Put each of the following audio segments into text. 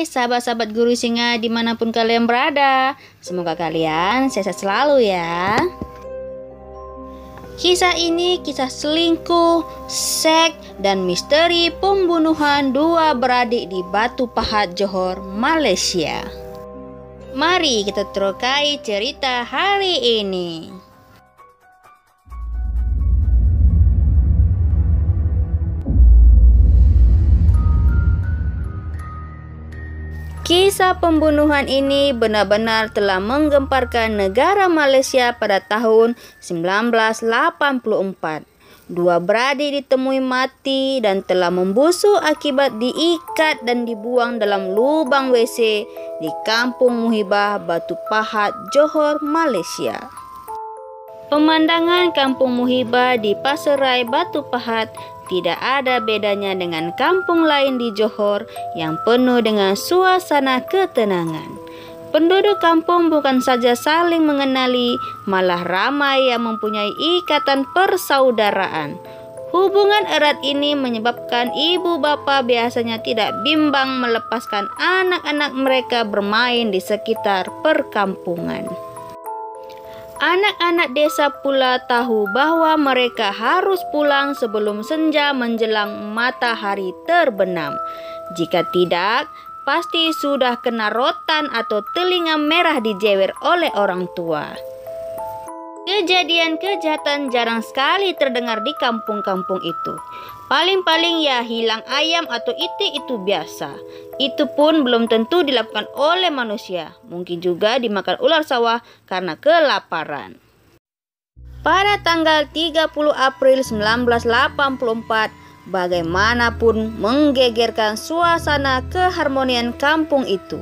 Hai sahabat-sahabat Guru Singa dimanapun kalian berada. Semoga kalian sehat selalu ya. Kisah ini kisah selingkuh, seks, dan misteri pembunuhan dua beradik di Batu Pahat, Johor, Malaysia. Mari kita terokai cerita hari ini. Kisah pembunuhan ini benar-benar telah menggemparkan negara Malaysia pada tahun 1984. Dua beradik ditemui mati dan telah membusuk akibat diikat dan dibuang dalam lubang WC di Kampung Muhibah, Batu Pahat, Johor, Malaysia. Pemandangan Kampung Muhibah di Pasir-Rai, Batu Pahat tidak ada bedanya dengan kampung lain di Johor yang penuh dengan suasana ketenangan. Penduduk kampung bukan saja saling mengenali, malah ramai yang mempunyai ikatan persaudaraan. Hubungan erat ini menyebabkan ibu bapa biasanya tidak bimbang melepaskan anak-anak mereka bermain di sekitar perkampungan. Anak-anak desa pula tahu bahwa mereka harus pulang sebelum senja menjelang matahari terbenam. Jika tidak, pasti sudah kena rotan atau telinga merah dijewer oleh orang tua. Kejadian kejahatan jarang sekali terdengar di kampung-kampung itu. Paling-paling ya hilang ayam atau itik itu biasa. Itu pun belum tentu dilakukan oleh manusia. Mungkin juga dimakan ular sawah karena kelaparan. Pada tanggal 30 April 1984, bagaimanapun menggegerkan suasana keharmonian kampung itu.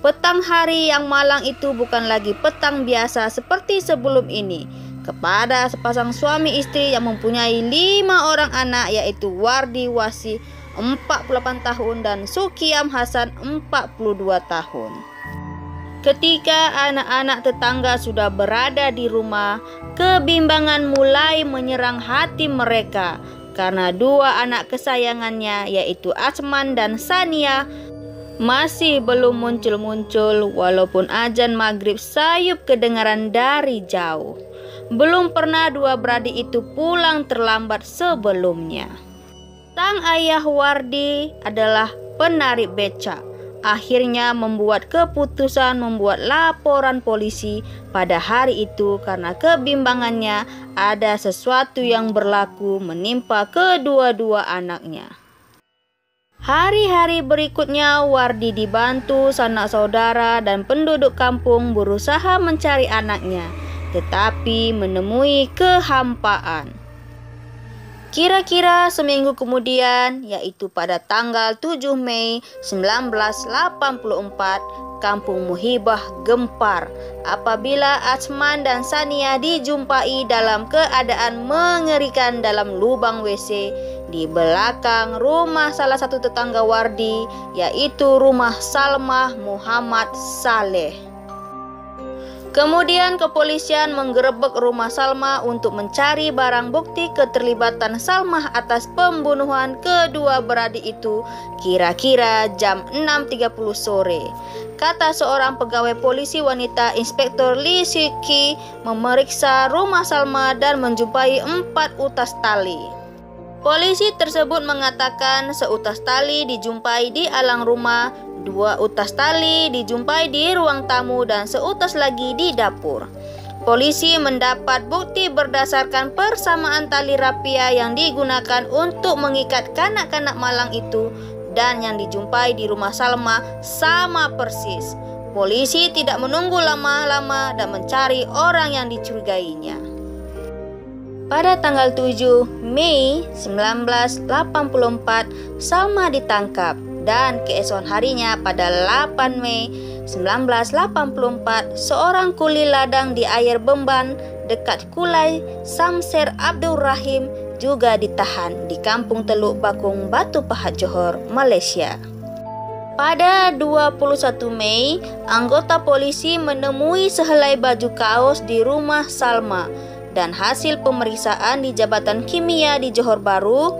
Petang hari yang malang itu bukan lagi petang biasa seperti sebelum ini. Kepada sepasang suami istri yang mempunyai 5 orang anak, yaitu Wardi Wasi 48 tahun dan Sukiam Hasan 42 tahun. Ketika anak-anak tetangga sudah berada di rumah, kebimbangan mulai menyerang hati mereka karena dua anak kesayangannya, yaitu Asman dan Sania, masih belum muncul-muncul walaupun azan maghrib sayup kedengaran dari jauh. Belum pernah dua beradik itu pulang terlambat sebelumnya. Sang ayah Wardi adalah penarik becak. Akhirnya membuat keputusan membuat laporan polisi pada hari itu karena kebimbangannya ada sesuatu yang berlaku menimpa kedua-dua anaknya. Hari-hari berikutnya Wardi dibantu sanak saudara dan penduduk kampung berusaha mencari anaknya, tetapi menemui kehampaan. Kira-kira seminggu kemudian, yaitu pada tanggal 7 Mei 1984, Kampung Muhibah gempar apabila Asman dan Sania dijumpai dalam keadaan mengerikan dalam lubang WC di belakang rumah salah satu tetangga Wardi, yaitu rumah Salmah Muhammad Saleh. Kemudian kepolisian menggerebek rumah Salmah untuk mencari barang bukti keterlibatan Salmah atas pembunuhan kedua beradik itu kira-kira jam 6.30 sore. Kata seorang pegawai polisi wanita, Inspektur Lee Siki, memeriksa rumah Salmah dan menjumpai 4 utas tali. Polisi tersebut mengatakan seutas tali dijumpai di alang rumah, 2 utas tali dijumpai di ruang tamu dan seutas lagi di dapur. Polisi mendapat bukti berdasarkan persamaan tali rapia yang digunakan untuk mengikat kanak-kanak malang itu dan yang dijumpai di rumah Salma sama persis. Polisi tidak menunggu lama-lama dan mencari orang yang dicurigainya. Pada tanggal 7 Mei 1984, Salma ditangkap. Dan keesokan harinya pada 8 Mei 1984, seorang kuli ladang di Air Bemban dekat Kulai Samser Abdul Rahim juga ditahan di Kampung Teluk Bakung, Batu Pahat, Johor, Malaysia. Pada 21 Mei, anggota polisi menemui sehelai baju kaos di rumah Salma dan hasil pemeriksaan di Jabatan Kimia di Johor Bahru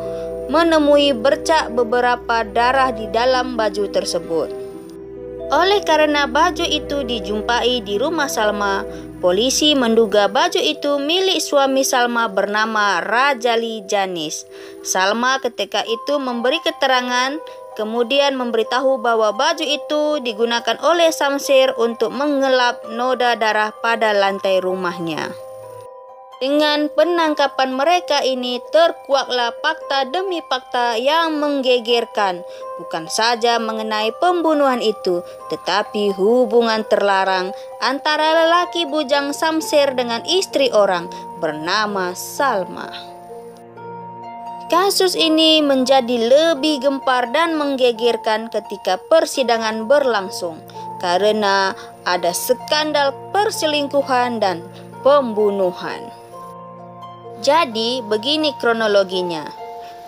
menemui bercak beberapa darah di dalam baju tersebut. Oleh karena baju itu dijumpai di rumah Salma, polisi menduga baju itu milik suami Salma bernama Rajali Janis. Salma ketika itu memberi keterangan, kemudian memberitahu bahwa baju itu digunakan oleh Samsir untuk mengelap noda darah pada lantai rumahnya. Dengan penangkapan mereka ini terkuaklah fakta demi fakta yang menggegerkan, bukan saja mengenai pembunuhan itu, tetapi hubungan terlarang antara lelaki bujang Samsir dengan istri orang bernama Salma. Kasus ini menjadi lebih gempar dan menggegerkan ketika persidangan berlangsung karena ada skandal perselingkuhan dan pembunuhan. Jadi begini kronologinya.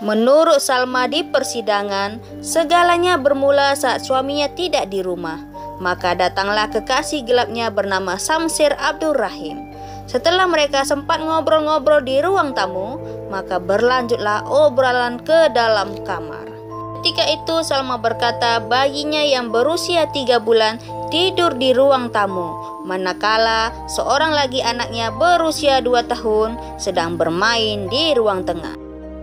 Menurut Salma di persidangan, segalanya bermula saat suaminya tidak di rumah. Maka datanglah kekasih gelapnya bernama Samsir Abdul Rahim. Setelah mereka sempat ngobrol-ngobrol di ruang tamu, maka berlanjutlah obrolan ke dalam kamar. Ketika itu Salma berkata bayinya yang berusia 3 bulan tidur di ruang tamu, manakala seorang lagi anaknya berusia 2 tahun sedang bermain di ruang tengah.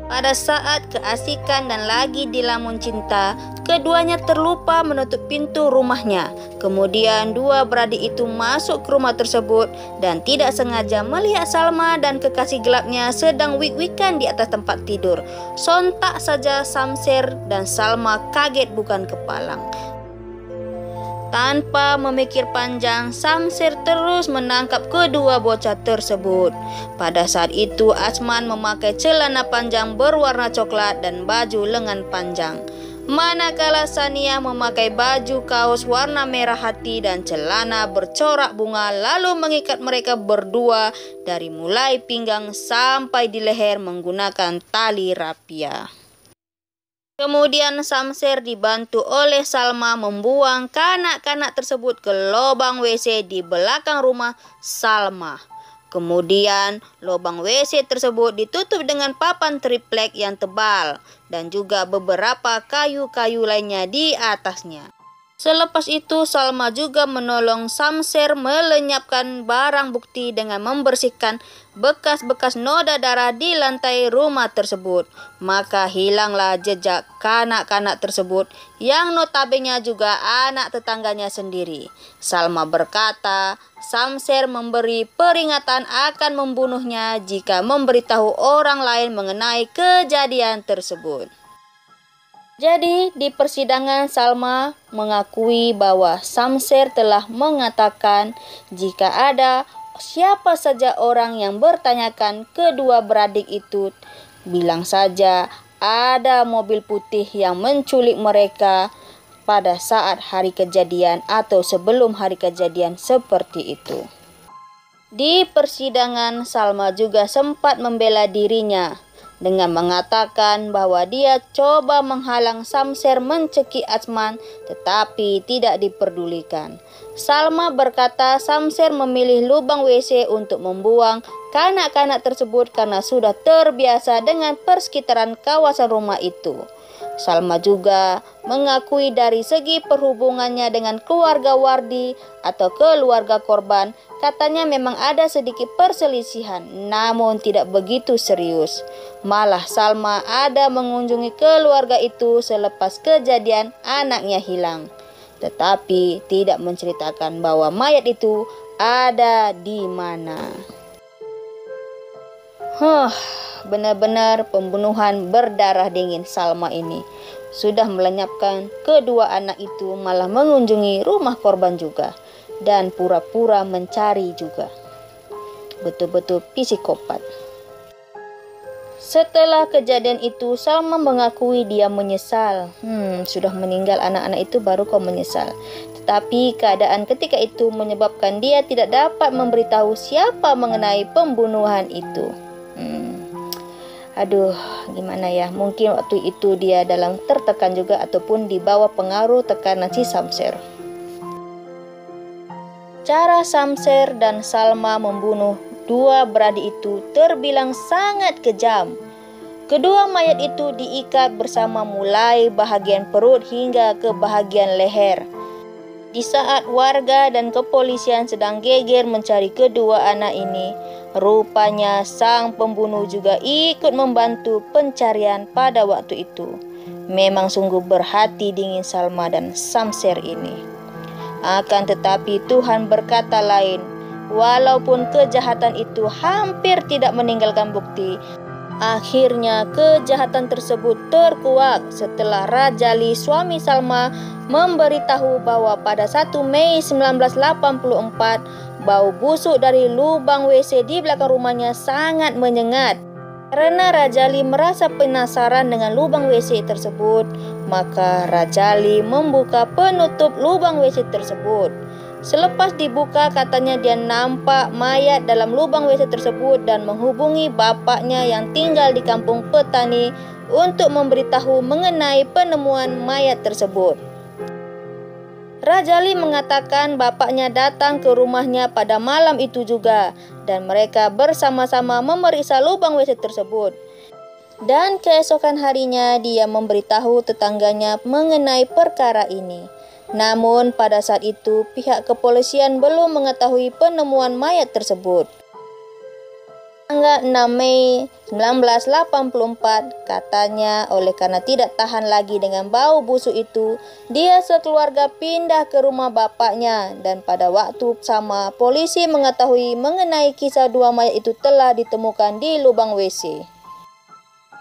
Pada saat keasikan dan lagi dilamun cinta, keduanya terlupa menutup pintu rumahnya. Kemudian dua beradik itu masuk ke rumah tersebut dan tidak sengaja melihat Salma dan kekasih gelapnya sedang wik-wikan di atas tempat tidur. Sontak saja Samsir dan Salma kaget bukan kepalang. Tanpa memikir panjang, Samsir terus menangkap kedua bocah tersebut. Pada saat itu Asman memakai celana panjang berwarna coklat dan baju lengan panjang, manakala Sania memakai baju kaos warna merah hati dan celana bercorak bunga, lalu mengikat mereka berdua dari mulai pinggang sampai di leher menggunakan tali rapia. Kemudian Samsir dibantu oleh Salma membuang kanak-kanak tersebut ke lubang WC di belakang rumah Salma. Kemudian lubang WC tersebut ditutup dengan papan triplek yang tebal dan juga beberapa kayu-kayu lainnya di atasnya. Selepas itu Salma juga menolong Samsir melenyapkan barang bukti dengan membersihkan bekas-bekas noda darah di lantai rumah tersebut. Maka hilanglah jejak kanak-kanak tersebut yang notabene juga anak tetangganya sendiri. Salma berkata Samsir memberi peringatan akan membunuhnya jika memberitahu orang lain mengenai kejadian tersebut. Jadi di persidangan Salma mengakui bahwa Samsir telah mengatakan jika ada siapa saja orang yang bertanyakan kedua beradik itu, bilang saja ada mobil putih yang menculik mereka pada saat hari kejadian atau sebelum hari kejadian seperti itu. Di persidangan Salma juga sempat membela dirinya dengan mengatakan bahwa dia coba menghalang Samsir mencekik Asman tetapi tidak diperdulikan. Salma berkata Samsir memilih lubang WC untuk membuang kanak-kanak tersebut karena sudah terbiasa dengan persekitaran kawasan rumah itu. Salma juga mengakui dari segi perhubungannya dengan keluarga Wardi atau keluarga korban, katanya memang ada sedikit perselisihan, namun tidak begitu serius. Malah Salma ada mengunjungi keluarga itu selepas kejadian anaknya hilang, tetapi tidak menceritakan bahwa mayat itu ada di mana. Benar-benar pembunuhan berdarah dingin Salma ini. Sudah melenyapkan kedua anak itu, malah mengunjungi rumah korban juga dan pura-pura mencari juga. Betul-betul psikopat. Setelah kejadian itu Salma mengakui dia menyesal. Sudah meninggal anak-anak itu baru kau menyesal. Tetapi keadaan ketika itu menyebabkan dia tidak dapat memberitahu siapa mengenai pembunuhan itu. Aduh, gimana ya? Mungkin waktu itu dia dalam tertekan juga ataupun di bawah pengaruh tekanan si Samsir. Cara Samsir dan Salma membunuh dua beradik itu terbilang sangat kejam. Kedua mayat itu diikat bersama mulai bahagian perut hingga ke bahagian leher. Di saat warga dan kepolisian sedang geger mencari kedua anak ini, rupanya sang pembunuh juga ikut membantu pencarian pada waktu itu. Memang sungguh berhati dingin Salma dan Samser ini. Akan tetapi Tuhan berkata lain. Walaupun kejahatan itu hampir tidak meninggalkan bukti, akhirnya kejahatan tersebut terkuak setelah Rajali, suami Salma, memberitahu bahwa pada 1 Mei 1984 bau busuk dari lubang WC di belakang rumahnya sangat menyengat. Karena Rajali merasa penasaran dengan lubang WC tersebut, maka Rajali membuka penutup lubang WC tersebut. Selepas dibuka, katanya dia nampak mayat dalam lubang WC tersebut dan menghubungi bapaknya yang tinggal di kampung petani untuk memberitahu mengenai penemuan mayat tersebut. Rajali mengatakan bapaknya datang ke rumahnya pada malam itu juga dan mereka bersama-sama memeriksa lubang WC tersebut. Dan keesokan harinya dia memberitahu tetangganya mengenai perkara ini. Namun pada saat itu pihak kepolisian belum mengetahui penemuan mayat tersebut. Tanggal 6 Mei 1984 katanya oleh karena tidak tahan lagi dengan bau busuk itu, dia sekeluarga pindah ke rumah bapaknya dan pada waktu sama polisi mengetahui mengenai kisah dua mayat itu telah ditemukan di lubang WC.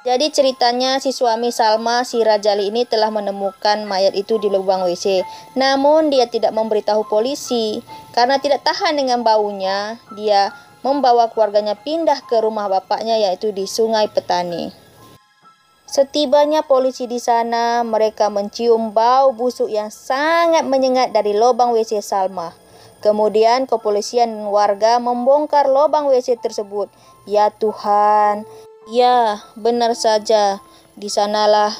Jadi ceritanya si suami Salma, si Rajali ini telah menemukan mayat itu di lubang WC. Namun dia tidak memberitahu polisi. Karena tidak tahan dengan baunya, dia membawa keluarganya pindah ke rumah bapaknya yaitu di Sungai Petani. Setibanya polisi di sana, mereka mencium bau busuk yang sangat menyengat dari lubang WC Salma. Kemudian kepolisian dan warga membongkar lubang WC tersebut. Ya Tuhan, ya, benar saja, di sanalah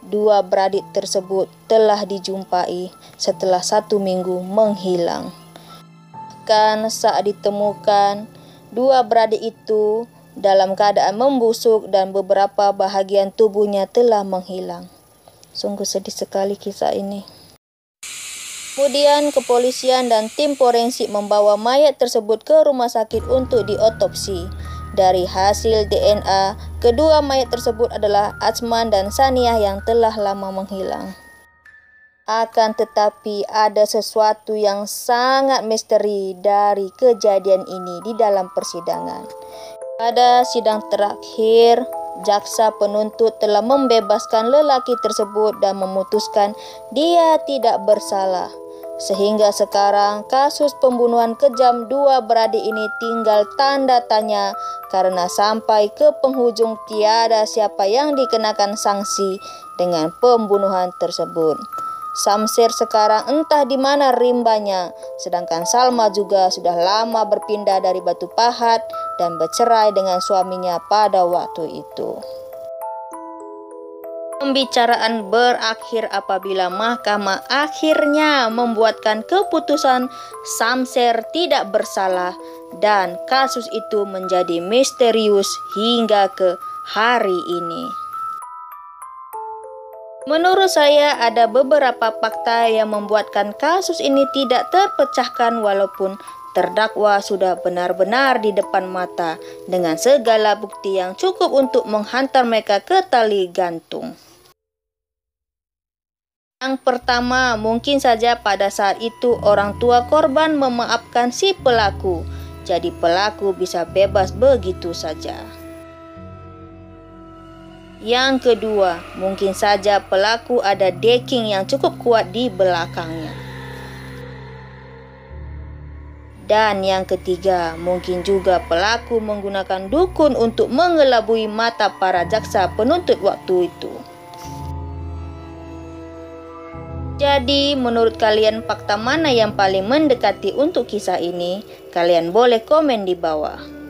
dua beradik tersebut telah dijumpai setelah 1 minggu menghilang. Kan saat ditemukan, dua beradik itu dalam keadaan membusuk dan beberapa bahagian tubuhnya telah menghilang. Sungguh sedih sekali kisah ini. Kemudian kepolisian dan tim forensik membawa mayat tersebut ke rumah sakit untuk diotopsi. Dari hasil DNA, kedua mayat tersebut adalah Atsman dan Saniah yang telah lama menghilang. Akan tetapi ada sesuatu yang sangat misteri dari kejadian ini di dalam persidangan. Pada sidang terakhir, jaksa penuntut telah membebaskan lelaki tersebut dan memutuskan dia tidak bersalah. Sehingga sekarang kasus pembunuhan kejam dua beradik ini tinggal tanda tanya karena sampai ke penghujung tiada siapa yang dikenakan sanksi dengan pembunuhan tersebut. Samser sekarang entah di mana rimbanya, sedangkan Salma juga sudah lama berpindah dari Batu Pahat dan bercerai dengan suaminya pada waktu itu. Pembicaraan berakhir apabila mahkamah akhirnya membuatkan keputusan Samser tidak bersalah dan kasus itu menjadi misterius hingga ke hari ini. Menurut saya ada beberapa fakta yang membuatkan kasus ini tidak terpecahkan walaupun terdakwa sudah benar-benar di depan mata dengan segala bukti yang cukup untuk menghantar mereka ke tali gantung. Yang pertama, mungkin saja pada saat itu orang tua korban memaafkan si pelaku, jadi pelaku bisa bebas begitu saja. Yang kedua, mungkin saja pelaku ada backing yang cukup kuat di belakangnya. Dan yang ketiga, mungkin juga pelaku menggunakan dukun untuk mengelabui mata para jaksa penuntut waktu itu. Jadi, menurut kalian fakta mana yang paling mendekati untuk kisah ini? Kalian boleh komen di bawah.